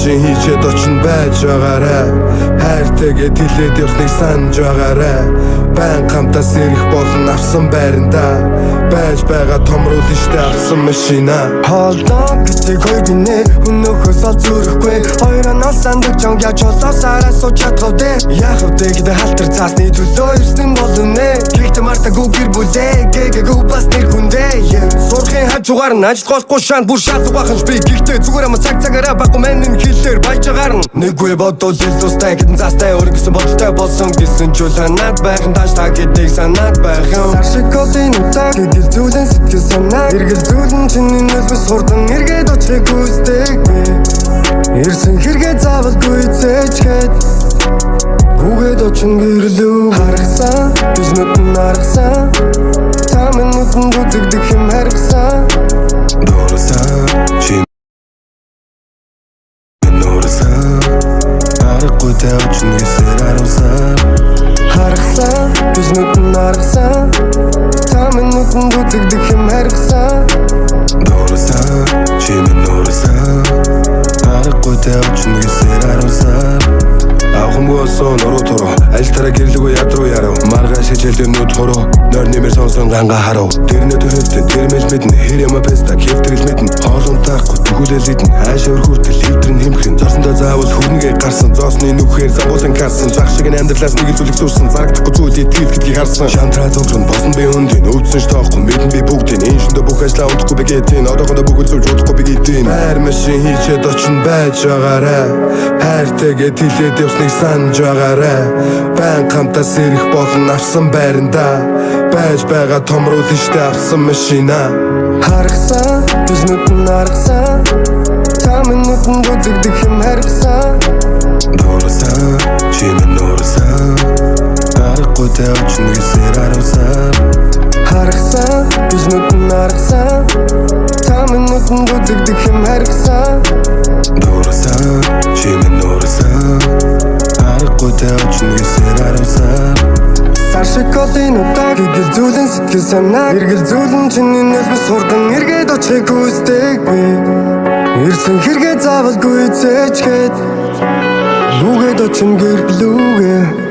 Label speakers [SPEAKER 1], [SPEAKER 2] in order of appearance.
[SPEAKER 1] машин хийчээд очин байж байгаарай. Хайртайгээд хилээд явсныг санаж байгаарай. Байн хамтаа сэрэх болон авсан байрандаа байж байгаа томруулна штэ авсан машина.
[SPEAKER 2] Hold on гэдэг хоёр гинэ өнөөхөөс ол зүрэхгүй. Хоёроо сандаг чонг яаж олоосаараа сууж чадах вэ? Яах вэ гэдэг халтар цаасны төлөө ирсэн болонэ. Гэхдээ мартаагүй гэр бүлээ гэгээгүй бас нэр хүндээ. Сурахын хажуугаар нь ажил голохгүй шаанд бүр шалах баханч би. Гэхдээ зүгээр ама цагаараа баггүй мэнэн хилээр байж агаар нь. Нэггүй бодвол зэлстэй гэдэн застай өөргөсөн бодолтой болсон гэсэн ч санаад байх нь тааш та гэдгийг санаад байх юм. Саршикосын утаа гэдэг зүйлэн сэтгэл санаа. Эргэл зүйлэн чиний нөлөөс хурдан эргээд очих гүйцэтгэх би. Ирсэн хэрэгээ заавал гүйцээчгээд үгээд очин гэрлүү. Харахсан бижнүүд нь аргасан та минутын үзэгдэх юм харгасан.
[SPEAKER 1] Дуурсан чи аргагүй тавьж нүсээр аруулсан.
[SPEAKER 2] Харахсан бижнүүд нь аргасан та минутын үзэгдэх юм харгасан.
[SPEAKER 1] Дуурсан чи минуурсан аргагүй тавьж нүсээр аруулсан. Авхамгүй сон оруу туруу аль тараа гэрлэгөө ядруу ярав. Маргааш хичээлдээ нүд хуруу нойр нэмэр сонсон ганга харав. Тэрнэ төрөлтөн тэрмэл мэднэ хэр яма песта хэвтрэл мэднэ. Хоолон таахгүй тгүүлэл идэн ааш өргүүртэл хэвтрэн хэмхэн. Зорсондоо заавал хүрнэгээ гарсан зоосны нүхээр замбуулан карсан. Зах шиг амьдралаас нэг зүйлийг сүрсэн зарагдахгүй зүйлийг тэл гэдгийг харсан. Шантраа цогрон босон би өндийн өвдсөн ш тоохгүй мэдэн би бүгдийн энэ шөндө бүх ажлаа унтахгүй би гэтэн. Одоохондоо бүх зүйл жуудахгүй би гэтэн. Хайр машин хийчээд очин байж байгаарай. Хайртайгээд хилээд явсныг санаж байгаарай. Байн хамтаа сэрэх болон авсан байрандаа байж байгаа томруулна штэ авсан машина.
[SPEAKER 2] Харахсан бижнүүд нь аргасан та минутын үзэгдэх юм харгасан.
[SPEAKER 1] Дуурсан чи минуурсан аргагүй тавьж нүсээр аруулсан.
[SPEAKER 2] Харахсан бижнүүд нь аргасан та минутын үзэгдэх юм харгасан.
[SPEAKER 1] Дуурсан чи минуурсан аргагүй тавьж нүсээр аруулсан.
[SPEAKER 2] Саршикосын утаа гэдэг зүйлэн сэтгэл санаа. Эргэл зүйлэн чиний нөлөөс хурдан эргээд очих гүйцэтгэх би. Ирсэн хэрэгээ заавал гүйцээчгээд үгээд очин гэрлүүгээ.